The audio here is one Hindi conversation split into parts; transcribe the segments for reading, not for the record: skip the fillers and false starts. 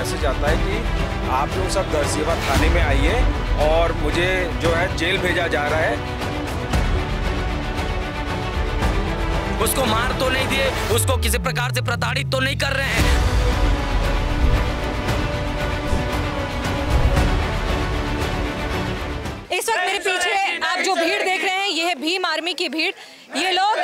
मैसेज आता है कि आप लोग सब दरसेवा थाने में आइए और मुझे जो है जेल भेजा जा रहा है। उसको मार तो नहीं दिए, उसको किसी प्रकार से प्रताड़ित तो नहीं कर रहे हैं। इस वक्त मेरे पीछे आप जो भीड़ देख रहे हैं ये है भीम आर्मी की भीड़। ये लोग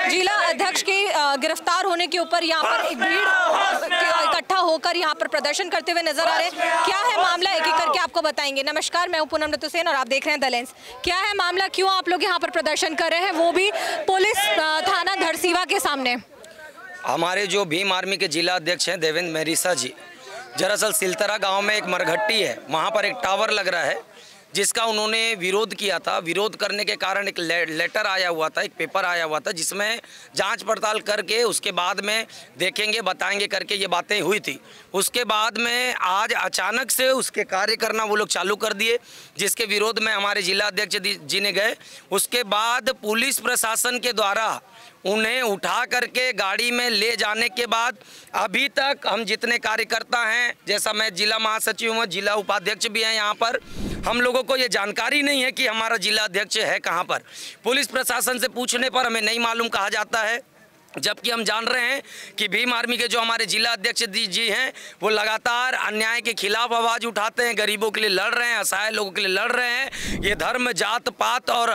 जिला अध्यक्ष के गिरफ्तार होने के ऊपर यहाँ पर एक भीड़ इकट्ठा होकर यहाँ पर प्रदर्शन करते हुए नजर आ रहे हैं। क्या है मामला, एक एक करके आपको बताएंगे। नमस्कार, मैं हूं पूनम हुसैन और आप देख रहे हैं द लेंस। क्या है मामला, क्यों आप लोग यहाँ पर प्रदर्शन कर रहे हैं, वो भी पुलिस थाना धरसीवा के सामने? हमारे जो भीम आर्मी के जिला अध्यक्ष हैं देवेंद्र मेहरिसा जी, दरअसल सिलतरा गांव में एक मरघट्टी है, वहां पर एक टावर लग रहा है जिसका उन्होंने विरोध किया था। विरोध करने के कारण एक लेटर आया हुआ था, एक पेपर आया हुआ था जिसमें जांच पड़ताल करके उसके बाद में देखेंगे बताएंगे करके ये बातें हुई थी। उसके बाद में आज अचानक से उसके कार्य करना वो लोग चालू कर दिए, जिसके विरोध में हमारे जिला अध्यक्ष जी ने गए। उसके बाद पुलिस प्रशासन के द्वारा उन्हें उठा करके गाड़ी में ले जाने के बाद अभी तक हम जितने कार्यकर्ता हैं, जैसा मैं जिला महासचिव हूँ, जिला उपाध्यक्ष भी हैं यहाँ पर, हम लोगों को ये जानकारी नहीं है कि हमारा जिला अध्यक्ष है कहाँ पर। पुलिस प्रशासन से पूछने पर हमें नहीं मालूम कहा जाता है, जबकि हम जान रहे हैं कि भीम आर्मी के जो हमारे जिला अध्यक्ष जी हैं वो लगातार अन्याय के खिलाफ आवाज़ उठाते हैं, गरीबों के लिए लड़ रहे हैं, असहाय लोगों के लिए लड़ रहे हैं, ये धर्म जात पात और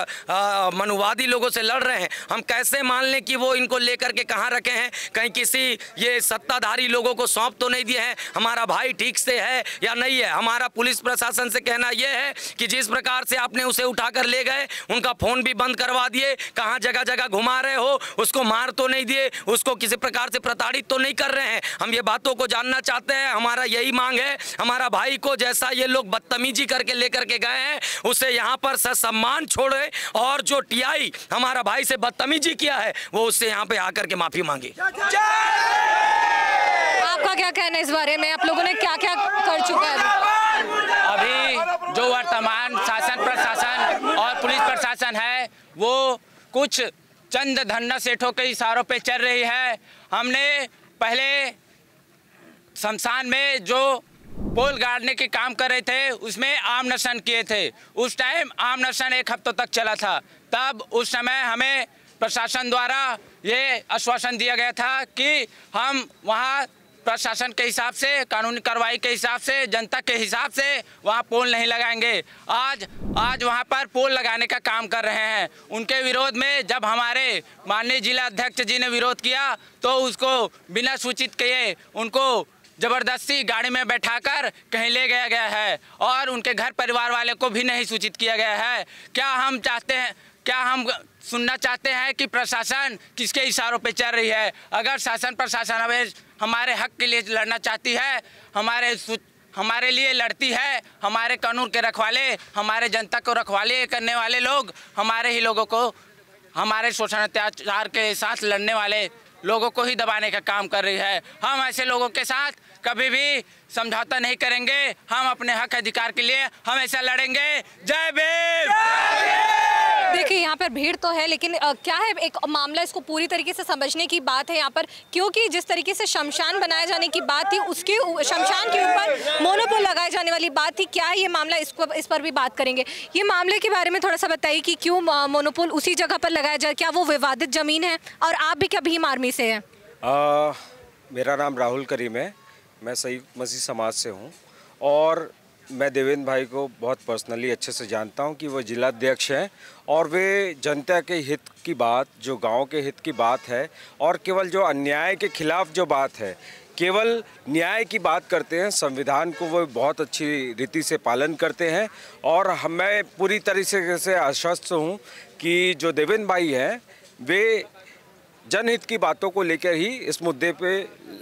मनुवादी लोगों से लड़ रहे हैं। हम कैसे मान लें कि वो इनको लेकर के कहाँ रखे हैं, कहीं किसी ये सत्ताधारी लोगों को सौंप तो नहीं दिए हैं, हमारा भाई ठीक से है या नहीं है। हमारा पुलिस प्रशासन से कहना यह है कि जिस प्रकार से आपने उसे उठाकर ले गए, उनका फ़ोन भी बंद करवा दिए, कहाँ जगह जगह घुमा रहे हो, उसको मार तो नहीं दिए, उसको किसी प्रकार से प्रताड़ित तो नहीं कर रहे हैं। हम ये बातों को जानना चाहते हैं। हमारा यही मांग है, हमारा भाई को जैसा ये लोग बदतमीजी करके लेकर के गए हैं उसे यहाँ पर सम्मान छोड़े और जो टीआई हमारा भाई से बदतमीजी किया है वो उससे यहाँ पे आकर के माफी मांगे। आपका क्या कहना है इस बारे में? आप लोगों ने क्या क्या कर चुका है अभी? जो वर्तमान शासन प्रशासन और पुलिस प्रशासन है वो कुछ चंद धन्ना सेठों के इशारों पे चल रही है। हमने पहले शमशान में जो पोल गाड़ने के काम कर रहे थे उसमें आमनशन किए थे। उस टाइम आमनशन 1 हफ्तों तक चला था। तब उस समय हमें प्रशासन द्वारा ये आश्वासन दिया गया था कि हम वहाँ प्रशासन के हिसाब से, कानूनी कार्रवाई के हिसाब से, जनता के हिसाब से वहाँ पोल नहीं लगाएंगे। आज वहाँ पर पोल लगाने का काम कर रहे हैं। उनके विरोध में जब हमारे माननीय जिला अध्यक्ष जी ने विरोध किया तो उसको बिना सूचित किए उनको ज़बरदस्ती गाड़ी में बैठाकर कहीं ले गया है और उनके घर परिवार वाले को भी नहीं सूचित किया गया है। क्या हम सुनना चाहते हैं कि प्रशासन किसके इशारों पे चल रही है? अगर शासन प्रशासन हमें हमारे हक के लिए लड़ना चाहती है, हमारे लिए लड़ती है, हमारे कानून के रखवाले, हमारे जनता को रखवाले करने वाले लोग, हमारे ही लोगों को, हमारे शोषण अत्याचार के साथ लड़ने वाले लोगों को ही दबाने का काम कर रही है। हम ऐसे लोगों के साथ कभी भी समझौता नहीं करेंगे। हम अपने हक अधिकार के लिए हमेशा लड़ेंगे। जय भीम। देखिए यहाँ पर भीड़ तो है, लेकिन क्या है एक मामला, इसको पूरी तरीके से समझने की बात है यहाँ पर, क्योंकि जिस तरीके से शमशान बनाए जाने की बात थी, उसके शमशान के ऊपर मोनोपोल लगाए जाने वाली बात थी। क्या है ये मामला, इस पर भी बात करेंगे। ये मामले के बारे में थोड़ा सा बताइए कि क्यों मोनोपोल उसी जगह पर लगाया जाए, क्या वो विवादित जमीन है? और आप भी क्या भीम आर्मी से हैं? मेरा नाम राहुल करीम है, मैं संयुक्त मसीह समाज से हूँ और मैं देवेंद्र भाई को बहुत पर्सनली अच्छे से जानता हूं कि वो जिला अध्यक्ष हैं और वे जनता के हित की बात, जो गांव के हित की बात है और केवल जो अन्याय के खिलाफ जो बात है, केवल न्याय की बात करते हैं। संविधान को वो बहुत अच्छी रीति से पालन करते हैं और मैं पूरी तरीके से आश्वस्त हूं कि जो देवेंद्र भाई हैं वे जनहित की बातों को लेकर ही इस मुद्दे पे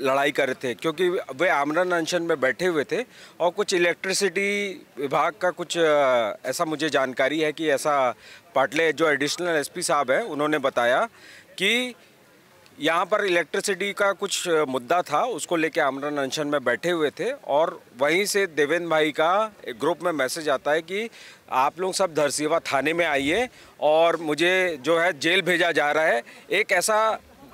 लड़ाई कर रहे थे, क्योंकि वे आमरण अनशन में बैठे हुए थे और कुछ इलेक्ट्रिसिटी विभाग का कुछ ऐसा मुझे जानकारी है कि ऐसा पाटले जो एडिशनल एसपी साहब हैं उन्होंने बताया कि यहाँ पर इलेक्ट्रिसिटी का कुछ मुद्दा था, उसको लेके आमरण अनशन में बैठे हुए थे और वहीं से देवेंद्र भाई का एक ग्रुप में मैसेज आता है कि आप लोग सब धरसीवा थाने में आइए और मुझे जो है जेल भेजा जा रहा है। एक ऐसा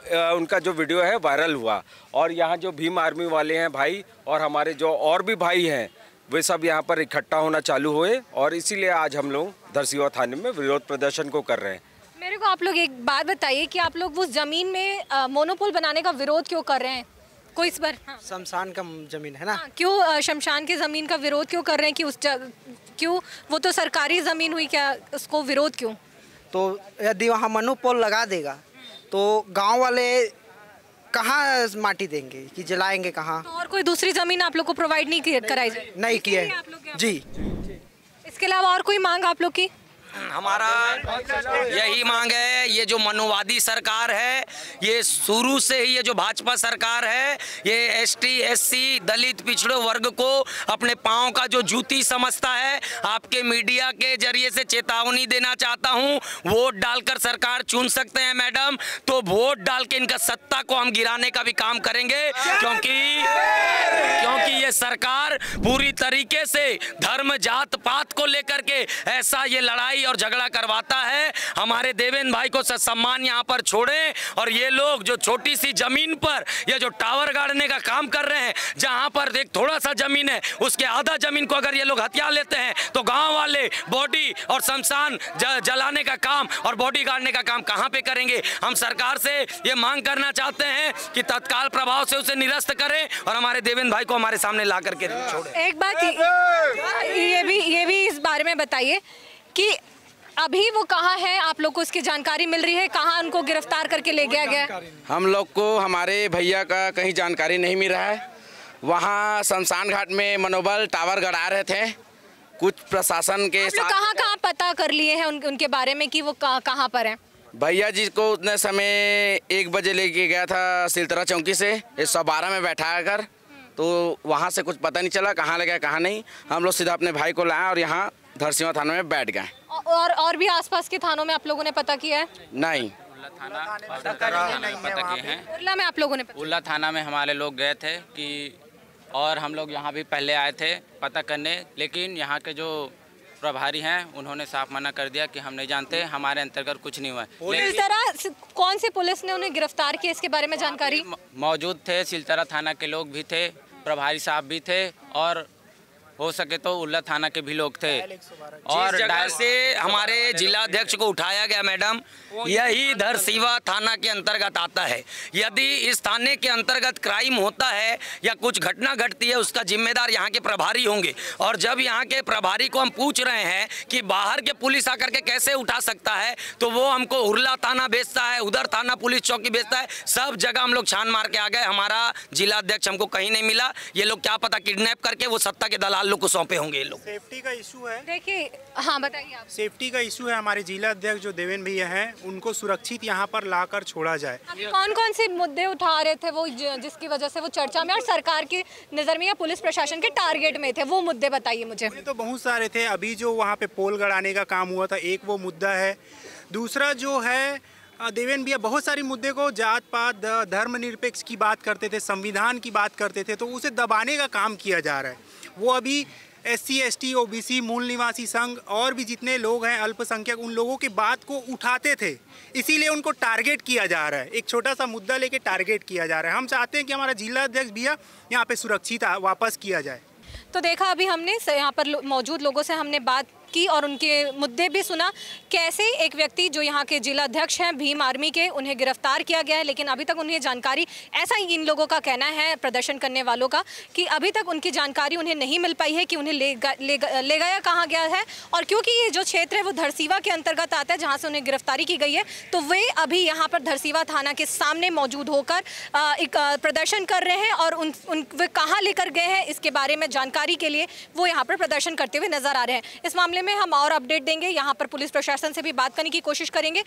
उनका जो वीडियो है वायरल हुआ और यहाँ जो भीम आर्मी वाले हैं भाई और हमारे जो और भी भाई हैं वे सब यहाँ पर इकट्ठा होना चालू हुए और इसीलिए आज हम लोग धरसींवा थाने में विरोध प्रदर्शन को कर रहे हैं। मेरे को आप लोग एक बात बताइए कि आप लोग उस ज़मीन में मोनोपोल बनाने का विरोध क्यों कर रहे हैं? कोई इस बार शमशान का ज़मीन है ना, क्यों शमशान की ज़मीन का विरोध क्यों कर रहे हैं? कि क्यों वो तो सरकारी ज़मीन हुई, क्या उसको विरोध क्यों? तो यदि वहाँ मोनोपोल लगा देगा तो गांव वाले कहाँ माटी देंगे कि जलाएंगे कहाँ? तो और कोई दूसरी ज़मीन आप लोग को प्रोवाइड नहीं कराई जाए? नहीं किए जी। इसके अलावा और कोई मांग आप लोग की? हमारा यही मांग है, ये जो मनुवादी सरकार है, ये शुरू से ही ये जो भाजपा सरकार है, ये एसटी एससी दलित पिछड़े वर्ग को अपने पांव का जो जूती समझता है। आपके मीडिया के जरिए से चेतावनी देना चाहता हूं, वोट डालकर सरकार चुन सकते हैं मैडम, तो वोट डाल के इनका सत्ता को हम गिराने का भी काम करेंगे, क्योंकि ये सरकार पूरी तरीके से धर्म जात पात को लेकर के ऐसा ये लड़ाई और झगड़ा करवाता है। हमारे देवेंद्र भाई को सम्मान यहाँ पर छोड़ें और ये लोग जो छोटी सी जमीन पर ये जो टावर गाड़ने का काम कर रहे हैं, जहाँ पर एक थोड़ा सा जमीन है उसके आधा जमीन को अगर ये लोग हथिया लेते हैं तो गांव वाले बॉडी और शमशान जलाने का काम और बॉडी गाड़ने का काम कहाँ पे करेंगे? हम सरकार से ये मांग करना चाहते हैं कि तत्काल प्रभाव से उसे निरस्त करें और हमारे देवेंद्र भाई को हमारे सामने ला करके छोड़ें। एक बात ये भी इस बारे में बताइए कि अभी वो कहाँ है, आप लोग को उसकी जानकारी मिल रही है? कहाँ उनको गिरफ्तार करके ले गया गया? हम लोग को हमारे भैया का कहीं जानकारी नहीं मिल रहा है। वहाँ शमशान घाट में मनोबल टावर गड़ा रहे थे, कुछ प्रशासन के साथ। कहाँ पता कर लिए हैं उनके बारे में कि वो कहाँ पर हैं? भैया जी को उतने समय 1 बजे लेके गया था सिलतरा चौकी से 112 में बैठा कर, तो वहाँ से कुछ पता नहीं चला कहाँ लगा कहाँ नहीं। हम लोग सीधा अपने भाई को लाए और यहाँ धरसींवा थाना में बैठ गए। और भी आसपास के थानों में आप लोगों ने पता किया है? नहीं, उर्ला में आप लोगों ने? उर्ला थाना में हमारे लोग गए थे कि और हम लोग यहाँ भी पहले आए थे पता करने, लेकिन यहाँ के जो प्रभारी हैं उन्होंने साफ मना कर दिया कि हम नहीं जानते, हमारे अंतर्गत कुछ नहीं हुआ। सिलतरा कौन सी पुलिस ने उन्हें गिरफ्तार किया, इसके बारे में जानकारी? मौजूद थे, सिलतरा थाना के लोग भी थे, प्रभारी साहब भी थे और हो सके तो उल्ला थाना के भी लोग थे। और जगह से हमारे जिलाध्यक्ष को उठाया गया मैडम, यही धरसींवा थाना के अंतर्गत आता है। यदि इस थाने के अंतर्गत क्राइम होता है या कुछ घटना घटती है, उसका जिम्मेदार यहाँ के प्रभारी होंगे। और जब यहाँ के प्रभारी को हम पूछ रहे हैं कि बाहर के पुलिस आकर के कैसे उठा सकता है, तो वो हमको उर्ला थाना भेजता है, उधर थाना पुलिस चौकी भेजता है। सब जगह हम लोग छान मार के आ गए, हमारा जिलाध्यक्ष हमको कहीं नहीं मिला। ये लोग क्या पता किडनैप करके वो सत्ता के दलाल लोग को सौंपे होंगे। ये लोग सेफ्टी का इशू है। देखिए, हाँ बताइए आप। सेफ्टी का इशू है। हमारे जिला अध्यक्ष जो देवेंद्र भैया हैं, उनको सुरक्षित यहाँ पर लाकर छोड़ा जाए। कौन कौन से मुद्दे उठा रहे थे वो जिसकी वजह से वो चर्चा में और सरकार की नजर में या पुलिस प्रशासन के टारगेट में थे? वो मुद्दे बताइए मुझे। तो बहुत सारे थे। अभी जो वहाँ पे पोल गड़ाने का काम हुआ था, एक वो मुद्दा है। दूसरा जो है देवेंद्र भैया बहुत सारे मुद्दे को जात पात धर्मनिरपेक्ष की बात करते थे, संविधान की बात करते थे, तो उसे दबाने का काम किया जा रहा है। वो अभी SC ST OBC मूल निवासी संघ और भी जितने लोग हैं अल्पसंख्यक, उन लोगों की बात को उठाते थे, इसीलिए उनको टारगेट किया जा रहा है। एक छोटा सा मुद्दा लेके टारगेट किया जा रहा है। हम चाहते हैं कि हमारा जिला अध्यक्ष भैया यहाँ पे सुरक्षित वापस किया जाए। तो देखा, अभी हमने यहाँ पर मौजूद लोगों से हमने बात की और उनके मुद्दे भी सुना, कैसे एक व्यक्ति जो यहाँ के जिला अध्यक्ष हैं भीम आर्मी के, उन्हें गिरफ्तार किया गया है, लेकिन अभी तक उन्हें जानकारी, ऐसा ही इन लोगों का कहना है प्रदर्शन करने वालों का, कि अभी तक उनकी जानकारी उन्हें नहीं मिल पाई है कि उन्हें ले गया कहाँ गया है। और क्योंकि ये जो क्षेत्र है वो धरसींवा के अंतर्गत आता है जहाँ से उन्हें गिरफ्तारी की गई है, तो वे अभी यहाँ पर धरसींवा थाना के सामने मौजूद होकर एक प्रदर्शन कर रहे हैं और वे कहाँ लेकर गए हैं इसके बारे में जानकारी के लिए वो यहाँ पर प्रदर्शन करते हुए नजर आ रहे हैं। इस मामले में हम और अपडेट देंगे, यहाँ पर पुलिस प्रशासन से भी बात करने की कोशिश करेंगे।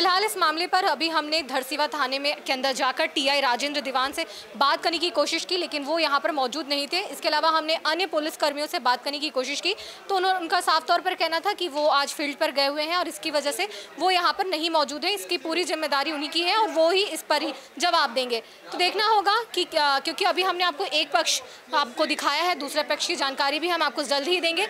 फिलहाल इस मामले पर अभी हमने धरसीवा थाने में के अंदर जाकर टीआई राजेंद्र दीवान से बात करने की कोशिश की, लेकिन वो यहाँ पर मौजूद नहीं थे। इसके अलावा हमने अन्य पुलिस कर्मियों से बात करने की कोशिश की तो उनका साफ तौर पर कहना था कि वो आज फील्ड पर गए हुए हैं और इसकी वजह से वो यहाँ पर नहीं मौजूद है। इसकी पूरी जिम्मेदारी उन्हीं की है और वो ही इस पर ही जवाब देंगे। तो देखना होगा कि क्योंकि अभी हमने आपको एक पक्ष आपको दिखाया है, दूसरे पक्ष की जानकारी भी हम आपको जल्द ही देंगे।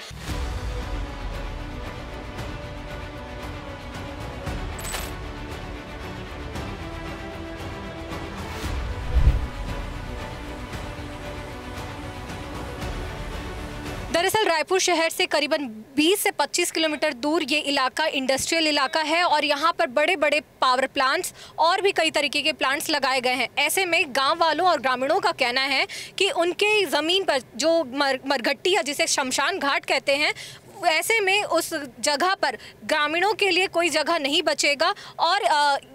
दरअसल रायपुर शहर से करीबन 20 से 25 किलोमीटर दूर ये इलाका इंडस्ट्रियल इलाका है और यहाँ पर बड़े बड़े पावर प्लांट्स और भी कई तरीके के प्लांट्स लगाए गए हैं। ऐसे में गांव वालों और ग्रामीणों का कहना है कि उनके ज़मीन पर जो मरघट्टी है, जिसे शमशान घाट कहते हैं, ऐसे में उस जगह पर ग्रामीणों के लिए कोई जगह नहीं बचेगा। और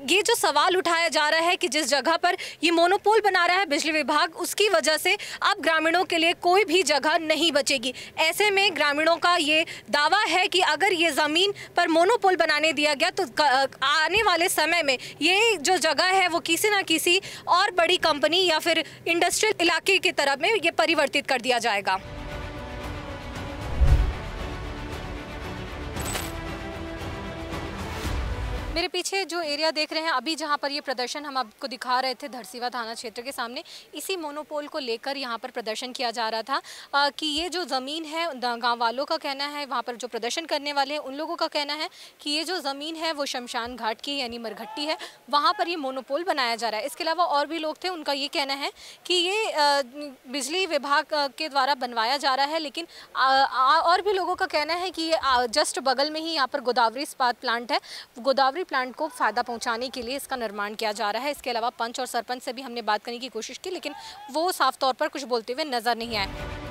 ये जो सवाल उठाया जा रहा है कि जिस जगह पर ये मोनोपोल बना रहा है बिजली विभाग, उसकी वजह से अब ग्रामीणों के लिए कोई भी जगह नहीं बचेगी। ऐसे में ग्रामीणों का ये दावा है कि अगर ये ज़मीन पर मोनोपोल बनाने दिया गया तो आने वाले समय में ये जो जगह है वो किसी न किसी और बड़ी कंपनी या फिर इंडस्ट्रियल इलाके की तरफ में ये परिवर्तित कर दिया जाएगा। मेरे पीछे जो एरिया देख रहे हैं अभी, जहां पर ये प्रदर्शन हम आपको दिखा रहे थे धरसीवा थाना क्षेत्र के सामने, इसी मोनोपोल को लेकर यहां पर प्रदर्शन किया जा रहा था कि ये जो ज़मीन है, गांव वालों का कहना है, वहां पर जो प्रदर्शन करने वाले हैं उन लोगों का कहना है कि ये जो ज़मीन है वो शमशान घाट की यानी मरघट्टी है, वहाँ पर ये मोनोपोल बनाया जा रहा है। इसके अलावा और भी लोग थे, उनका ये कहना है कि ये बिजली विभाग के द्वारा बनवाया जा रहा है, लेकिन और भी लोगों का कहना है कि ये जस्ट बगल में ही यहाँ पर गोदावरी इस्पात प्लांट है, गोदावरी प्लांट को फ़ायदा पहुंचाने के लिए इसका निर्माण किया जा रहा है। इसके अलावा पंच और सरपंच से भी हमने बात करने की कोशिश की, लेकिन वो साफ तौर पर कुछ बोलते हुए नज़र नहीं आए।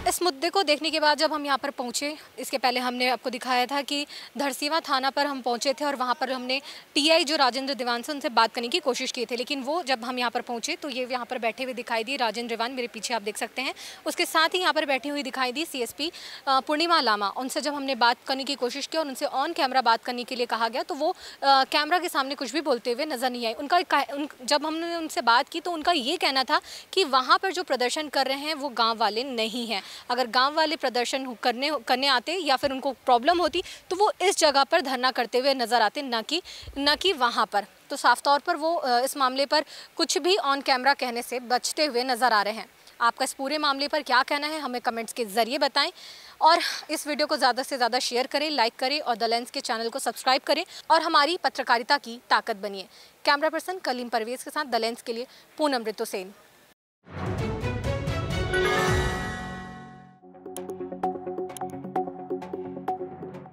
इस मुद्दे को देखने के बाद जब हम यहाँ पर पहुँचे, इसके पहले हमने आपको दिखाया था कि धरसीवा थाना पर हम पहुँचे थे और वहाँ पर हमने टीआई जो राजेंद्र दीवान से उनसे बात करने की कोशिश की थी, लेकिन वो जब हम यहाँ पर पहुँचे तो ये यहाँ पर बैठे हुए दिखाई दिए राजेंद्र दीवान, मेरे पीछे आप देख सकते हैं। उसके साथ ही यहाँ पर बैठी हुई दिखाई दी सीएसपी पूर्णिमा लामा। उनसे जब हमने बात करने की कोशिश की और उनसे ऑन कैमरा बात करने के लिए कहा गया तो वो कैमरा के सामने कुछ भी बोलते हुए नज़र नहीं आई। जब हमने उनसे बात की तो उनका ये कहना था कि वहाँ पर जो प्रदर्शन कर रहे हैं वो गाँव वाले नहीं हैं। अगर गांव वाले प्रदर्शन करने आते या फिर उनको प्रॉब्लम होती तो वो इस जगह पर धरना करते हुए नज़र आते, न कि वहाँ पर। तो साफ तौर पर वो इस मामले पर कुछ भी ऑन कैमरा कहने से बचते हुए नज़र आ रहे हैं। आपका इस पूरे मामले पर क्या कहना है हमें कमेंट्स के ज़रिए बताएं और इस वीडियो को ज़्यादा से ज़्यादा शेयर करें, लाइक करें और द लेंस के चैनल को सब्सक्राइब करें और हमारी पत्रकारिता की ताकत बनिए। कैमरा पर्सन कलीम परवेज़ के साथ द लेंस के लिए पूनम ऋतु सेन।